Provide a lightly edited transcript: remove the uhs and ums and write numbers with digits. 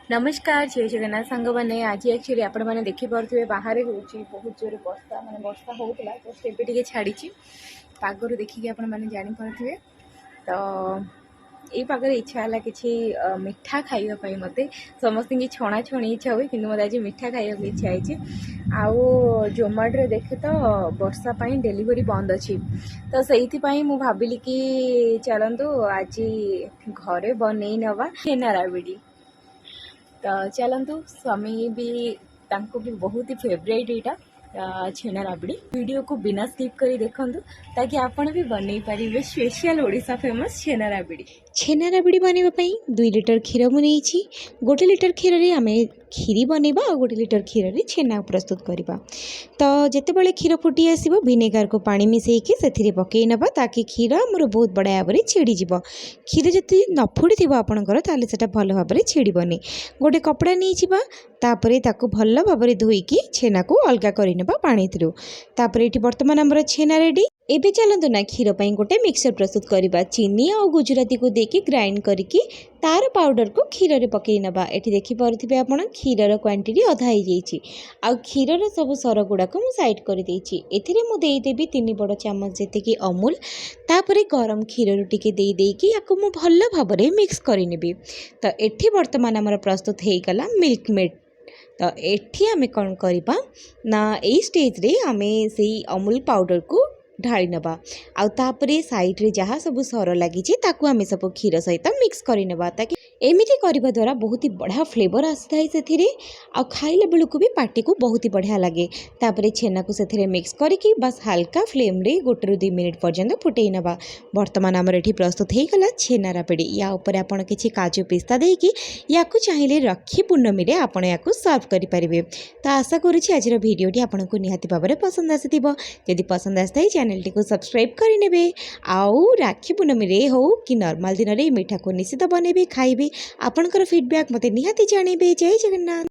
नमस्कार जय जगन्नाथ सांग मैंने आज एक्चुअली आपण मैंने देखिपे बाहर हो बहुत जोर बर्षा माने बर्षा होता जस्ट एवं छाड़ी पागर देखिए आपण मैंने जापे तो ये पागर इच्छा है कि मिठा खावाई मत समस्त की छणा छणी इच्छा हुए कि मत आज मिठा खावा इच्छा है आउ जोमाटो देखे तो वर्षा डेलीवरी बंद अच्छी तो से भाविली कि चलतु आज घरे बन नवा छेना राबिड़ी तो चलतु स्वामी भी तांको भी बहुत ही फेवरेट यहाँ छेना राबड़ी वीडियो को बिना स्किप करी देखंतु ताकि आपण भी बनै पारिबे स्पेशल ओडिशा फेमस छेना राबड़ी। छेना राबड़ी बनवाई 2 लिटर क्षीर मुझे 1 लिटर क्षीर में आम खीरी बनवा और 1 लिटर क्षीर में छेना प्रस्तुत करवा। तो जितेबाला क्षीर फुटी आसो भिनेगार को पानी मिसेकी से पकई नवा ताकि क्षीर आमर बहुत बड़ा भाव में छिड़ीज। क्षीर जब न फुड़ी थी आपंकर से भल भाव में छिड़बनी। गोटे कपड़ा नहीं तापर ताकू भल भाव में धोईकी छेना को अलग करवा पानी थ्रू। तापर ये बर्तमान आमर छेना रेडी। एबे चलतु ना क्षीर पर गोटे मिक्सर प्रस्तुत करवा। चीनी और गुजराती को देकी ग्राइंड करके तार पाउडर को क्षीर में पकई नवा। एठी देखि पारुथिबे आपण क्षीर क्वांटिटी अधा हो जाइए। आ क्षीर सब सर गुड़ाक मु साइड कर देछि। एथिरे मु देदेवी 3 बड़ चामच जेतिकी अमूल तापर गरम क्षीर टिके दे देकी याको मु भल भाव में मिक्स करनेबी। तो एठी वर्तमान आमर प्रस्तुत हो गला मिल्क मेड। तो एठी आमे कौन करबा ना ए स्टेज रे आमे से अमूल पाउडर को ढाली नवा। आउ तापरे साइड रे जहाँ सब सर लगी ताकू आमे सब क्षीर सहित मिक्स कर नवा ताकि एमिति करबा द्वारा बहुत ही बढ़िया फ्लेवर आसथाय सेथिरे। आ खाइला बेलू भी पार्टी को बहुत ही बढ़िया लगे। तापरे छेना को सेथिरे मिक्स करके बस हल्का फ्लेम रे 1 ରୁ 2 मिनिट पर्यंत फुटई नवा। वर्तमान आमर एठी प्रस्तुत हो गला छेना राबड़ी। या ऊपर आपण किछि काजू पिस्ता देकी याकू चाहिए राखी पूर्णमी रे आपण याकू सर्व करि परिबे। तो आशा करूछि आज वीडियोटी आपनको निहाती भाव में पसंद आसीथिबो। यदि पसंद आसथाय चैनल टी को सब्सक्राइब करिनेबे। आउ राखी पूर्णमी रे हो कि नॉर्मल दिन रे मीठा को निश्चित बनेबे खाइबे। आपनकर फीडबैक मते निहाती जानेबे। जय जगन्नाथ।